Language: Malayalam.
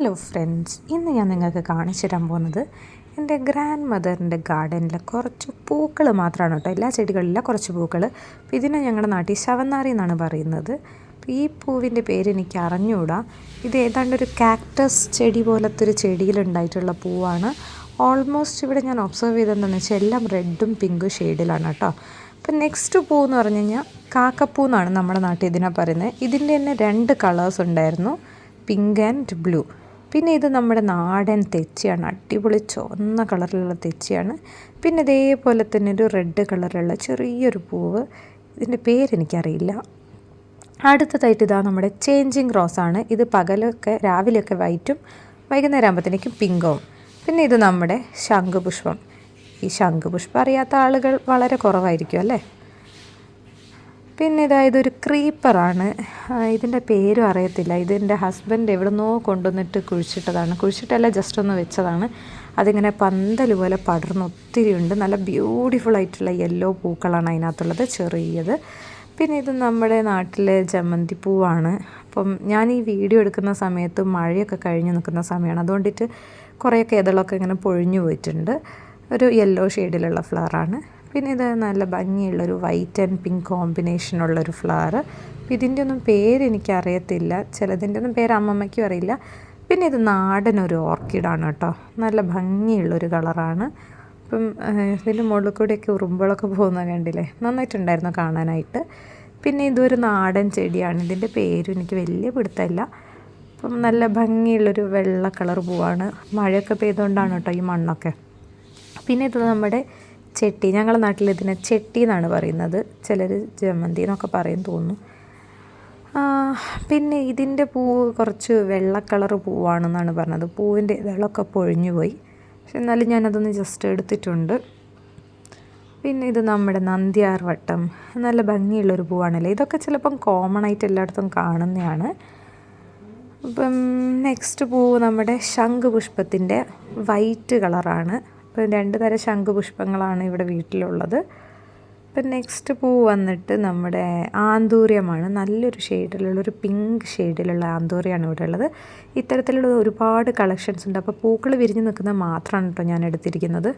ഹലോ ഫ്രണ്ട്സ്, ഇന്ന് ഞാൻ നിങ്ങൾക്ക് കാണിച്ചു തരാൻ പോകുന്നത് എൻ്റെ ഗ്രാൻഡ് മദറിൻ്റെ ഗാർഡനിലെ കുറച്ച് പൂക്കൾ മാത്രമാണ് കേട്ടോ. എല്ലാ ചെടികളില്ല, കുറച്ച് പൂക്കൾ. അപ്പോൾ ഇതിനെ ഞങ്ങളുടെ നാട്ടിൽ ശവന്നാറി എന്നാണ് പറയുന്നത്. അപ്പോൾ ഈ പൂവിൻ്റെ പേര് എനിക്ക് അറിഞ്ഞുകൂടാ. ഇത് ഏതാണ്ട് ഒരു കാക്ടസ് ചെടി പോലത്തെ ഒരു ചെടിയിലുണ്ടായിട്ടുള്ള പൂവാണ്. ഓൾമോസ്റ്റ് ഇവിടെ ഞാൻ ഒബ്സർവ് ചെയ്തതെന്താണെന്ന് വെച്ചാൽ എല്ലാം റെഡും പിങ്കും ഷെയ്ഡിലാണ് കേട്ടോ. അപ്പം നെക്സ്റ്റ് പൂ എന്ന് പറഞ്ഞു കഴിഞ്ഞാൽ കാക്കപ്പൂ എന്നാണ് നമ്മുടെ നാട്ടിൽ ഇതിനെ പറയുന്നത്. ഇതിൻ്റെ തന്നെ 2 കളേഴ്സ് ഉണ്ടായിരുന്നു, പിങ്ക് ആൻഡ് ബ്ലൂ. പിന്നെ ഇത് നമ്മുടെ നാടൻ തെച്ചിയാണ്, അടിപൊളി ചുവന്ന കളറിലുള്ള തെച്ചിയാണ്. പിന്നെ ഇതേപോലെ തന്നെ ഒരു റെഡ് കളറുള്ള ചെറിയൊരു പൂവ്, ഇതിൻ്റെ പേരെനിക്കറിയില്ല. അടുത്തതായിട്ട് ഇതാ നമ്മുടെ ചേഞ്ചിങ് റോസാണ്. ഇത് പകലൊക്കെ രാവിലെയൊക്കെ വൈറ്റും വൈകുന്നേരം ആകുമ്പോഴത്തേക്കും പിങ്കും. പിന്നെ ഇത് നമ്മുടെ ശംഖുപുഷ്പം. ഈ ശംഖുപുഷ്പം അറിയാത്ത ആളുകൾ വളരെ കുറവായിരിക്കും അല്ലേ. പിന്നെ ഇതൊരു ക്രീപ്പറാണ്. ഇതിൻ്റെ പേരും അറിയത്തില്ല. ഇതെൻ്റെ ഹസ്ബൻഡ് എവിടുന്നോ കൊണ്ടുവന്നിട്ട് കുഴിച്ചിട്ടല്ല, ജസ്റ്റ് ഒന്ന് വെച്ചതാണ്. അതിങ്ങനെ പന്തൽ പോലെ പടർന്ന് ഒത്തിരി ഉണ്ട്. നല്ല ബ്യൂട്ടിഫുൾ ആയിട്ടുള്ള യെല്ലോ പൂക്കളാണ് അതിനകത്തുള്ളത്, ചെറിയത്. പിന്നെ ഇത് നമ്മുടെ നാട്ടിലെ ജമന്തി പൂവാണ്. അപ്പം ഞാൻ ഈ വീഡിയോ എടുക്കുന്ന സമയത്ത് മഴയൊക്കെ കഴിഞ്ഞ് നിൽക്കുന്ന സമയമാണ്, അതുകൊണ്ടിട്ട് കുറേയൊക്കെ ഇതളൊക്കെ ഇങ്ങനെ പൊഴിഞ്ഞു പോയിട്ടുണ്ട്. ഒരു യെല്ലോ ഷെയ്ഡിലുള്ള ഫ്ലവറാണ്. പിന്നെ ഇത് നല്ല ഭംഗിയുള്ളൊരു വൈറ്റ് ആൻഡ് പിങ്ക് കോമ്പിനേഷനുള്ളൊരു ഫ്ലവർ. ഇതിൻ്റെ ഒന്നും പേര് എനിക്കറിയത്തില്ല, ചിലതിൻ്റെ ഒന്നും പേര് അമ്മമ്മയ്ക്കും അറിയില്ല. പിന്നെ ഇത് നാടനൊരു ഓർക്കിഡാണ് കേട്ടോ, നല്ല ഭംഗിയുള്ളൊരു കളറാണ്. അപ്പം ഇതിൻ്റെ മുകളിൽ കൂടെയൊക്കെ ഉറുമ്പുകളൊക്കെ പോകുന്നത് കണ്ടില്ലേ, നന്നായിട്ടുണ്ടായിരുന്നു കാണാനായിട്ട്. പിന്നെ ഇതൊരു നാടൻ ചെടിയാണ്, ഇതിൻ്റെ പേരും എനിക്ക് വലിയ പിടുത്തമില്ല. അപ്പം നല്ല ഭംഗിയുള്ളൊരു വെള്ള കളർ പൂവാണ്. മഴയൊക്കെ പെയ്തുകൊണ്ടാണ് കേട്ടോ ഈ മണ്ണൊക്കെ. പിന്നെ ഇത് നമ്മുടെ ചെട്ടി, ഞങ്ങളുടെ നാട്ടിൽ ഇതിനെ ചെട്ടി എന്നാണ് പറയുന്നത്, ചിലർ ജമന്തി എന്നൊക്കെ പറയും തോന്നുന്നു. പിന്നെ ഇതിൻ്റെ പൂവ് കുറച്ച് വെള്ള കളർ പൂവാണെന്നാണ് പറഞ്ഞത്. പൂവിൻ്റെ ഇതളൊക്കെ പൊഴിഞ്ഞു പോയി, പക്ഷെ എന്നാലും ഞാനതൊന്ന് ജസ്റ്റ് എടുത്തിട്ടുണ്ട്. പിന്നെ ഇത് നമ്മുടെ നന്ദ്യാർവട്ടം, നല്ല ഭംഗിയുള്ളൊരു പൂവാണല്ലേ. ഇതൊക്കെ ചിലപ്പം കോമൺ ആയിട്ട് എല്ലായിടത്തും കാണുന്നതാണ്. അപ്പം നെക്സ്റ്റ് പൂവ് നമ്മുടെ ശംഖുപുഷ്പത്തിൻ്റെ വൈറ്റ് കളറാണ്. ഇപ്പം 2 തരം ശംഖുപുഷ്പങ്ങളാണ് ഇവിടെ വീട്ടിലുള്ളത്. ഇപ്പം നെക്സ്റ്റ് പൂ വന്നിട്ട് നമ്മുടെ ആന്തൂര്യമാണ്. നല്ലൊരു ഷെയ്ഡിലുള്ളൊരു പിങ്ക് ഷെയ്ഡിലുള്ള ആന്തൂര്യമാണ് ഇവിടെ ഉള്ളത്. ഇത്തരത്തിലുള്ള ഒരുപാട് കളക്ഷൻസ് ഉണ്ട്. അപ്പോൾ പൂക്കൾ വിരിഞ്ഞ് നിൽക്കുന്നത് മാത്രമാണ് കേട്ടോ ഞാൻ എടുത്തിരിക്കുന്നത്.